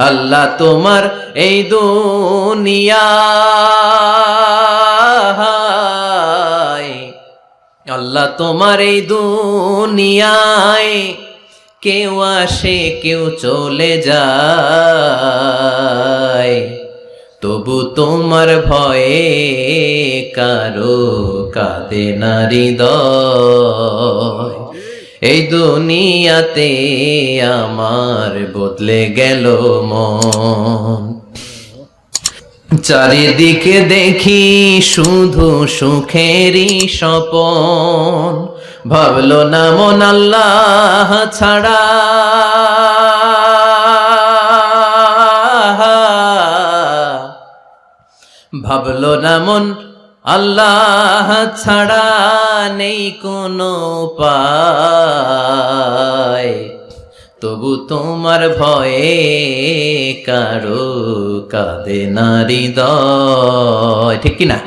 আল্লাহ তোমার এই দুনিয়ায়, আল্লাহ তোমার এই দুনিয়ায় কেউ আসে কেউ চলে যায়, তবু তোমার ভয়ে কারো কাঁদে না হৃদয়। এই দুনিয়াতে আমার বদলে গেল মন, চারিদিকে দেখি শুধু সুখেরই স্বপন, ভাবলো না মন আল্লাহ ছাড়া, ভাবলো না মন আল্লাহ ছাড়া নেই কোনো উপায়, তবু তোমার ভয়ে কারো কাঁদে না হৃদয়। ঠিক কিনা?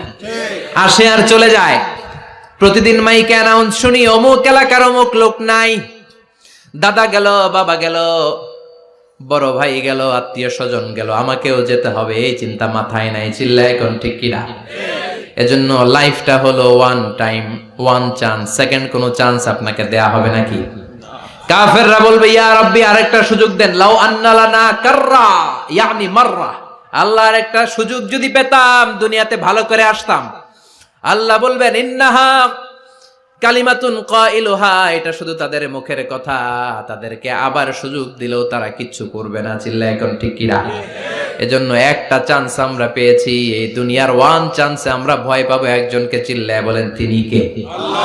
আসে আর চলে যায়। প্রতিদিন মাইকে অ্যানাউন্স শুনি অমুক এলাকার অমুক লোক নাই, দাদা গেল, বাবা গেল, বড় ভাই গেল, আত্মীয় স্বজন গেল, আমাকেও যেতে হবে, এই চিন্তা মাথায় নাই। চিল্লা এখন ঠিক কিনা? এজন্য লাইফটা হলো one time, one chance, second কোনো চান্স আপনাকে দেয়া হবে নাকি? কাফেররা বলবে ইয়া রাব্বি আরেকটা সুযোগ দেন, লাউ আন্না লানা কাররা ইয়ানি মাররা, আল্লাহ আরেকটা সুযোগ যদি পেতাম দুনিয়াতে ভালো করে আসতাম। আল্লাহ বলবেন ইন্নাহা কালিমাতুন কাইলুহা, এটা শুধু তাদের মুখের কথা, তাদেরকে আবার সুযোগ দিলেও তারা কিচ্ছু করবে না। চিল্লা এখন ঠিক কিনা? এজন্য একটা চান্স আমরা পেয়েছি, এই দুনিয়ার ওয়ান চান্সে আমরা ভয় পাবো একজনকে। চিল্লায় বলেন তিনি কে? আল্লাহ।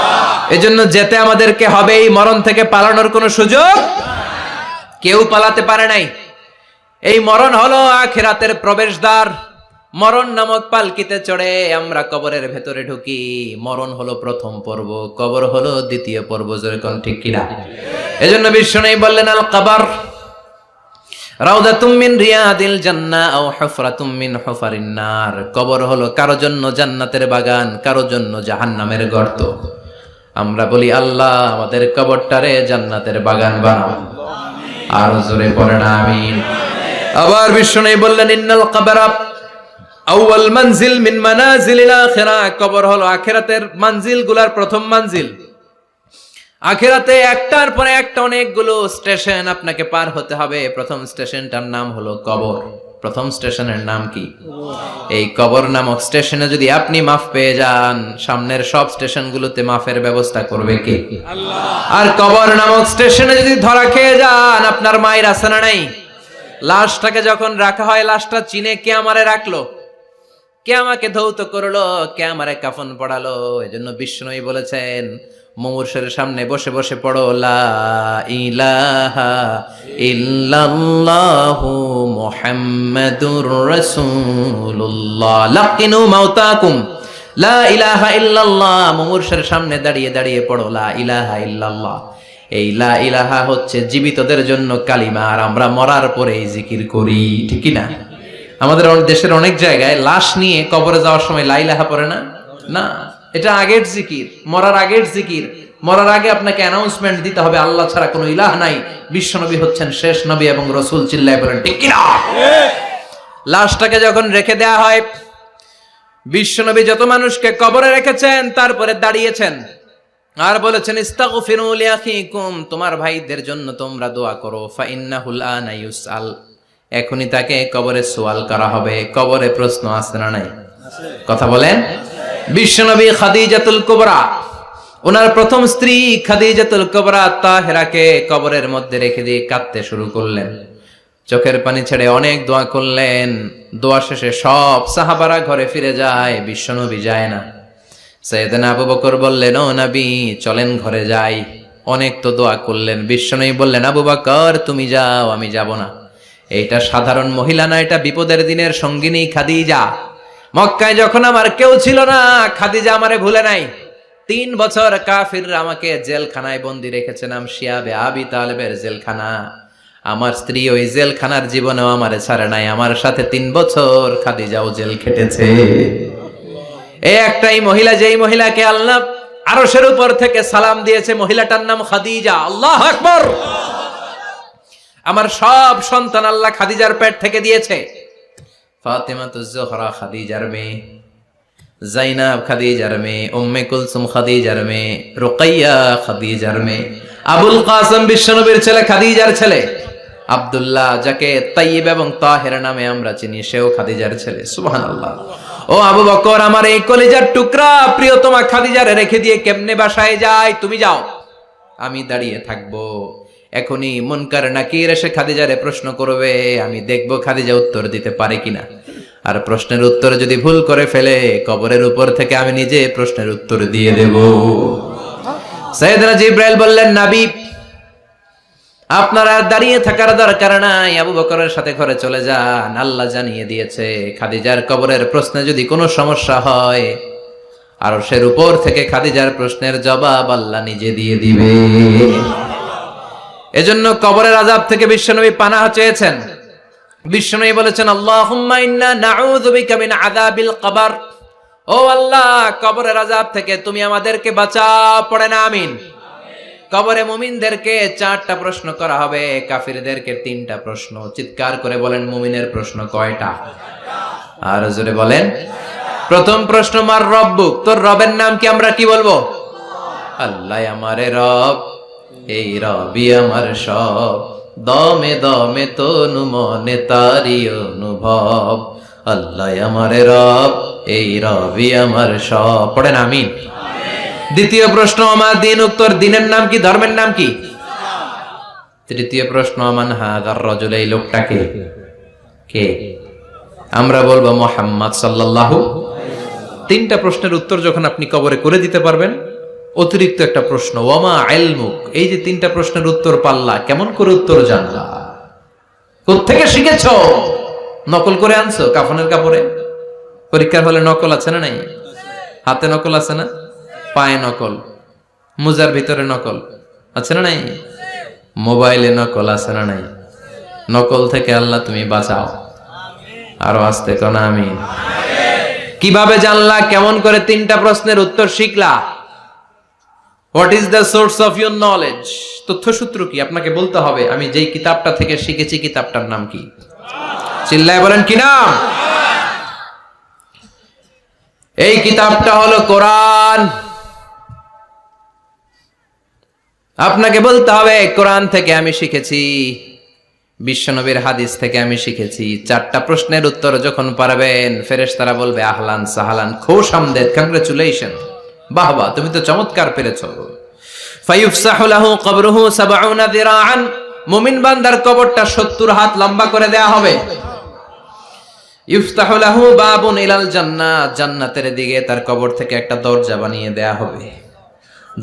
এজন্য যেতে আমাদেরকে হবে, এই মরণ থেকে পালানোর কোনো সুযোগ কেউ পালাতে পারে নাই। এই মরণ হলো আখিরাতের প্রবেশদ্বার। মরণ নামক পালকিতে চড়ে আমরা কবরের ভেতরে ঢুকি। মরণ হলো প্রথম পর্ব, কবর হলো দ্বিতীয় পর্ব। যেরকম ঠিক কিনা? এজন্য বিষ্ণু বললেন আল কবর রাউদাতুম মিন রিয়াদিল জান্নাহ আও হুফরাতুম মিন হুফারিন নার। কবর হলো কারো জন্য জান্নাতের বাগান, কারো জন্য জাহান্নামের গর্ত। আমরা বলি আল্লাহ আমাদের কবরটারে জান্নাতের বাগান বানাও। আর জোরে পড়েন আমিন। আবার বিষ্ণু বললেন ইন্নাল কবর আউয়াল মানজিল মিন মানাজিলিল আখিরাহ। কবর হলো আখিরাতের মানজিলগুলোর প্রথম মানজিল। আখিরাতে একটার পরে একটা অনেকগুলো স্টেশন আপনাকে পার হতে হবে। প্রথম স্টেশনটার নাম হলো কবর। প্রথম স্টেশনের নাম কি? এই কবর নামক স্টেশনে যদি আপনি মাফ পেয়ে যান, সামনের সব স্টেশনগুলোতে মাফের ব্যবস্থা করবে কে? আল্লাহ। আর কবর নামক স্টেশনে যদি ধরা খেয়ে যান, আপনার মায়ের আছে না নাই? লাশটাকে যখন রাখা হয়, লাশটা চিনে কে আমারে রাখলো, কে আমাকে ধৌত করলো, কে আমারে কাফন পড়ালো। এজন্য বিষ্ণুই বলেছেন মুমূর্ষের সামনে বসে বসে পড়ো লা ইলাহা ইল্লাল্লাহু মুহাম্মাদুর রাসূলুল্লাহ। লাকিনু মাউতাকুম লা ইলাহা ইল্লাল্লাহ। মুমূর্ষের সামনে দাঁড়িয়ে দাঁড়িয়ে পড়ো লা ইলাহা ইল্লাল্লাহ। এই লা ইলাহা হচ্ছে জীবিতদের জন্য কালিমা, আর আমরা মরার পরে এই জিকির করি। ঠিক কি না? আমাদের দেশের অনেক জায়গায় লাশ নিয়ে কবরে যাওয়ার সময় লা ইলাহা পড়ে না। না, এটা আগের জিকির, মরার আগের জিকির। মরার আগে আপনাকে অ্যানাউন্সমেন্ট দিতে হবে আল্লাহ ছাড়া কোনো ইলাহ নাই, বিশ্বনবী হচ্ছেন শেষ নবী এবং রাসূল। চিল্লায় বলেন ঠিক কি না? লাশটাকে যখন রেখে দেয়া হয়, বিশ্বনবী যত মানুষকে কবরে রেখেছেন তারপরে দাঁড়িয়েছেন আর বলেছেন ইস্তাগফিরু লিআখিকুম, তোমার ভাইদের জন্য তোমরা দোয়া করো। ফাইন্নাহুল আনা ইউসআল, এখনই তাকে কবরে সওয়াল করা হবে। কবরে প্রশ্ন আছে না নাই? কথা বলেন। বিশ্বনবী খাদিজাতুল কুবরা, ওনার প্রথম স্ত্রী খাদিজাতুল কুবরা তাহেরাকে কবরের মধ্যে রেখে দিয়ে কাঁদতে শুরু করলেন। চোখের পানি ছেড়ে অনেক দোয়া করলেন। দোয়া শেষে সব সাহাবারা ঘরে ফিরে যায়, বিশ্বনবী যায় না। সাইয়েদনা আবু বকর বললেন ও নবী চলেন ঘরে যাই। অনেক তো দোয়া করলেন। বিশ্বনবী বললেন আবু বকর তুমি যাও, আমি যাব না। এইটা সাধারণ মহিলা না, এটা বিপদের দিনের সঙ্গিনী খাদিজা। মক্কায় যখন আমার কেউ ছিল না, খাদিজা আমারে ভুলে নাই। 3 বছর কাফিররা আমাকে জেলখানায় বন্দি রেখেছিলাম, শিয়াবে আবি তালেবের জেলখানা। আমার স্ত্রী ওই জেলখানার জীবনেও আমারে ছাড়ে নাই। আমার সাথে 3 বছর খাদিজাও জেল খেটেছে। এই একটাই মহিলা, যেই মহিলাকে আল্লাহ আরশের উপর থেকে সালাম দিয়েছে, মহিলাটার নাম খাদিজা। আল্লাহু আকবার। আমার সব সন্তান আল্লাহ খাদিজার পেট থেকে দিয়েছে। ফাতেমাতুজ জোহরা খাদিজার মেয়ে, জাইনাব খাদিজার মেয়ে, উম্মে কুলসুম খাদিজার মেয়ে, রুকাইয়া খাদিজার মেয়ে, আবুল কাসেম বিশ্বনবীর ছেলে খাদিজার ছেলে, আব্দুল্লাহ যাকে তাইয়্যিব এবং তাহের নামে আমরা চিনি, সেও খাদিজার ছেলে। সুবহানাল্লাহ। ও আবু বকর, আমার এই কলিজার টুকরা প্রিয়তমা খাদিজারে রেখে দিয়ে কেমনে বাসায় যায়? তুমি যাও, আমি দাঁড়িয়ে থাকবো। এখনই মুনকার নাকির এসে খাদিজারে প্রশ্ন করবে, আমি দেখবো খাদিজা উত্তর দিতে পারে কিনা। আর প্রশ্নের উত্তর যদি ভুল করে ফেলে, কবরের উপর থেকে আমি নিজে প্রশ্নের উত্তর দিয়ে দেব। সাইয়েদনা জিবরাইল বললেন, নবী আপনারা দাঁড়িয়ে থাকার দরকার নাই, আবু বকরের সাথে ঘরে চলে যান। আল্লাহ জানিয়ে দিয়েছে খাদিজার কবরের প্রশ্নে যদি কোনো সমস্যা হয়, আরশের উপর থেকে খাদিজার প্রশ্নের জবাব আল্লাহ নিজে দিয়ে দিবে। এজন্য কবরের আযাব থেকে বিশ্বনবী পানাহ চেয়েছেন। বিশ্বনবী বলেছেন, আল্লাহুম্মা ইন্না নাউযু বিকা মিন আযাবিল কবর। ও আল্লাহ, কবরের আযাব থেকে তুমি আমাদেরকে বাঁচাও। পড়েন আমিন। কবরে মুমিনদেরকে 4টা প্রশ্ন করা হবে, কাফিরদেরকে 3টা প্রশ্ন। চিৎকার করে বলেন, মুমিনের প্রশ্ন কয়টা? আর জোরে বলেন। প্রথম প্রশ্ন, মার রব্বুক, তোর রবের নাম কি? আমরা কি বলবো? আল্লাহ আমারে রব, এই রবি আমার সব, দমে দমে তনু মনে তারি অনুভব। আল্লাহ আমারে রব, এই রবি আমার সব। পড়েন আমিন। দ্বিতীয় প্রশ্ন, আমার দিন, উত্তর দিনের নাম কি? ধর্মের নাম কি? তৃতীয় প্রশ্ন, আমান হাদার রাজুল, এই লোকটাকে কে? আমরা বলবো মুহাম্মদ সাল্লাল্লাহু। 3টা প্রশ্নের উত্তর যখন আপনি কবরে করে দিতে পারবেন, অতিরিক্ত একটা প্রশ্ন, ওয়ামা ইলমুক, এই যে 3টা প্রশ্নের উত্তর পাল্লা, কেমন করে উত্তর জানলা? কোত্থেকে শিখেছো? নকল করে আনছো কাফনের কাপড়ে? পরীক্ষার হলে নকল আছে না নাই? হাতে নকল আছে না? পায়ে নকল, মুজার ভিতরে নকল আছে না নাই? মোবাইলে নকল আছে না নাই? নকল থেকে আল্লাহ তুমি বাঁচাও। আরো আস্তে কোন আমিন। কিভাবে জানলা? কেমন করে 3টা প্রশ্নের উত্তর শিখলা? What is the source of your knowledge? তথ্যসূত্র কি? আপনাকে বলতে হবে, আমি যেই কিতাবটা থেকে শিখেছি কিতাবটার নাম কি? চিল্লায় বলেন, কি নাম? এই কিতাবটা হলো কোরআন। আপনাকে বলতে হবে, কোরআন থেকে আমি শিখেছি, বিশ্বনবীর হাদিস থেকে আমি শিখেছি। 4টা প্রশ্নের উত্তর যখন পারবেন, ফেরেশতারা বলবে, আহলান সাহালান, খুশ আমদেদ, কংগ্রাচুলেশন, বাহ বাহ, তুমি তো চমৎকার পেরেছো। ফায়ুফসাহু লাহু কবরুহু ৭০ যিরাআন, মুমিন বান্দার কবরটা ৭০ হাত লম্বা করে দেয়া হবে। ইফতাহু লাহু বাবুন ইলাল জান্নাহ, জান্নাতের দিকে তার কবর থেকে একটা দরজা বানিয়ে দেয়া হবে।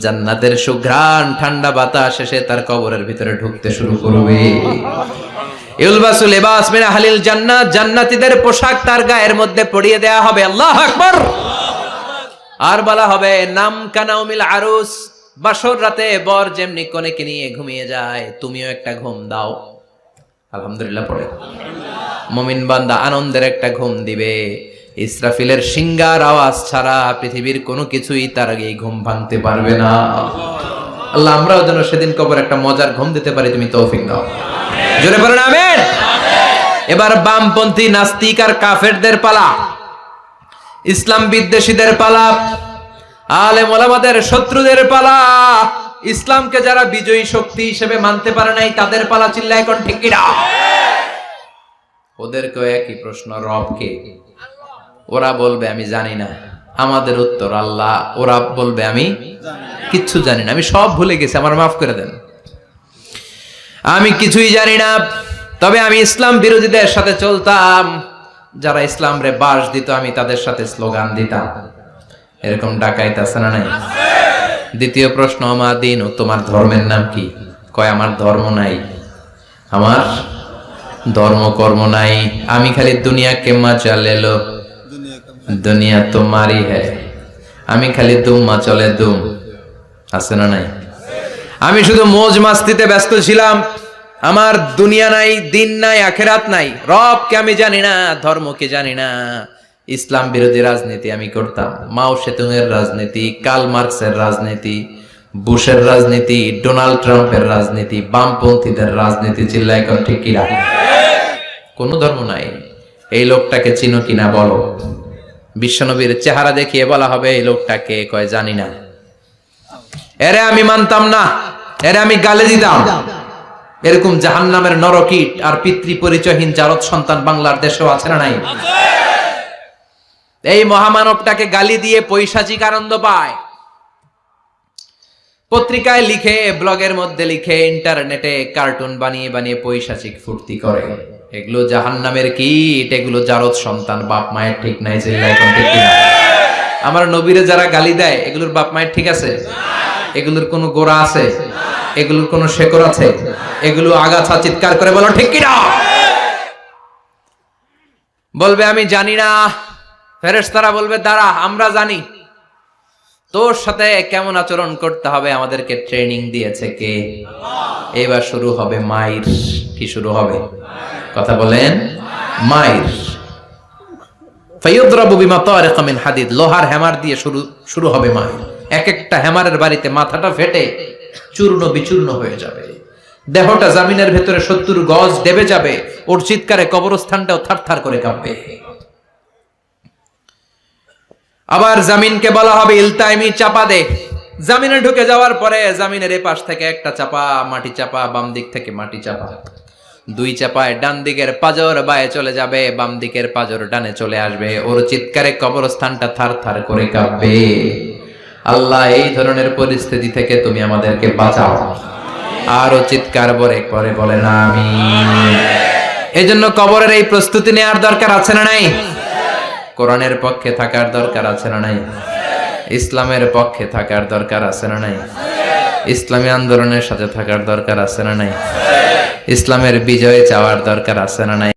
জান্নাতের সুঘ্রাণ ঠান্ডা বাতাস এসে তার কবরের ভিতরে ঢুকতে শুরু করবে। ইউলবাসু লিবাস মিন আহলিল জান্নাহ, জান্নাতীদের পোশাক তার গায়ের মধ্যে পরিয়ে দেয়া হবে। আল্লাহু আকবার। আর বলা হবে, নাম কানাউমিল আরুস, বাসর রাতে বর যেমনি কনেকে নিয়ে ঘুমিয়ে যায়, তুমিও একটা ঘুম দাও। আলহামদুলিল্লাহ পড়ে। মুমিন বান্দা আনন্দের একটা ঘুম দিবে। ইসরাফিলের সিংগার আওয়াজ ছাড়া পৃথিবীর কোনো কিছুই তার আগে এই ঘুম ভাঙতে পারবে না। আল্লাহ আমরাও যেন সেদিন কবর একটা মজার ঘুম দিতে পারি, তুমি তৌফিক দাও। জোরে বলেন আমিন। এবার বামপন্থী নাস্তিক আর কাফেরদের পালা, ইসলাম বিদ্বেষীদের পালা, আলেম ওলামাদের শত্রুদের পালা, ইসলামকে যারা বিজয়ী শক্তি হিসেবে মানতে পারে নাই তাদের পালা। চিল্লায় এখন ঠিক কিনা? ওদেরকেও একই প্রশ্ন, রব কে? ওরা বলবে আমি জানি না। আমাদের উত্তর আল্লাহ। ওরা বলবে আমি কিচ্ছু জানি না, আমি সব ভুলে গেছি, আমার মাফ করে দেন, আমি কিছুই জানি না। তবে আমি ইসলাম বিরোধীদের সাথে চলতাম, যারা ইসলাম রে বাস দিত আমি তাদের সাথে স্লোগান দিতাম। এরকম ডাকাইত আছে না নাই? দ্বিতীয় প্রশ্ন, আমার দিন, ও তোমার ধর্মের নাম কি? কয় আমার ধর্ম নাই, আমার ধর্ম কর্ম নাই, আমি খালি দুনিয়া কে মজা লে লো, দুনিয়া তোমারই হ্যায়, আমি খালি দুম চলে দুম, আছে না নাই? আমি শুধু মৌজ মাস্তিতে ব্যস্ত ছিলাম, আমার দুনিয়া নাই, দিন নাই, আখেরাত নাই, রবকে আমি জানি না, ধর্মকে জানি না। ইসলাম বিরোধী রাজনীতি আমি করতাম, মাও সেতুংয়ের রাজনীতি, কার্ল মার্কসের রাজনীতি, বুশের রাজনীতি, ডোনাল্ড ট্রাম্পের রাজনীতি, বামপন্থীদের রাজনীতি, চিল্লায় কোন ঠিক কিনা? কোন ধর্ম নাই। এই লোকটাকে চিনো কিনা বলো। বিশ্বনবীর চেহারা দেখিয়ে বলা হবে এই লোকটাকে, কয় জানি না। এরে আমি মানতাম না, এরে আমি গালে দিতাম। এরকম জাহান্নামের নরকীট আর পিতৃ পরিচয়হীন জারদ সন্তান বাংলার দেশেও আছে না নাই? এই মহামানবটাকে গালি দিয়ে পৈশাচিক আনন্দ পায়। পত্রিকায় লিখে, ব্লগের মধ্যে লিখে, ইন্টারনেটে কার্টুন বানিয়ে বানিয়ে পৈশাচিক ফুর্তি করে। এগুলো জাহান্নামের কীট, এগুলো জারদ সন্তান, বাপ মায়ের ঠিক নাই। আমার নবীরে যারা গালি দেয় এগুলোর বাপ মায়ের ঠিক আছে? এগুলোর কোনো গোড়া আছে? এগুলোর কোনো শেকড় আছে? এগুলো আগাছা। চিৎকার করে বলো ঠিক কিনা। বলবে আমি জানি না। ফেরেশতারা বলবে দাঁড়া, আমরা জানি। তোর সাথে কেমন আচরণ করতে হবে আমাদেরকে ট্রেনিং দিয়েছে কে? এবার শুরু হবে মাইর। কি শুরু হবে? কথা বলেন। মাইর। ফায়ুদরাবু বিমা তারিকা মিন হাদিদ, লোহার হ্যামার দিয়ে শুরু হবে মাইর। এক একটা হ্যামারের বাড়িতে মাথাটা ফেটে চূর্ণ বিচূর্ণ হয়ে যাবে, দেহটা জমিনের ভেতরে 70 গজ দেবে যাবে, ওর চিৎকারে কবরস্থানটাও থারথার করে কাঁপবে। আবার জামিনকে বলা হবে ইলতাইমি, চাপা দে। জামিনে ঢুকে যাওয়ার পরে জামিনের এপাশ থেকে একটা চাপা, মাটি চাপা, বাম দিক থেকে মাটি চাপা, 2 চাপায় ডান দিকের পাজর বায়ে চলে যাবে, বাম দিকের পাজর ডানে চলে আসবে। ওর চিৎকারে কবরস্থানটা থারথার করে কাঁপবে। আল্লাহ এই ধরনের পরিস্থিতি থেকে তুমি আমাদেরকে বাঁচাও। আরো চিৎকার করে বলেন আমিন। এজন্য কবরের এই প্রস্তুতি নেওয়ার দরকার আছে না নাই? কোরআনের পক্ষে থাকার দরকার আছে না নাই? ইসলামের পক্ষে থাকার দরকার আছে না নাই? ইসলামী আন্দোলনের সাথে থাকার দরকার আছে না নাই? ইসলামের বিজয় চাওয়ার দরকার আছে না নাই?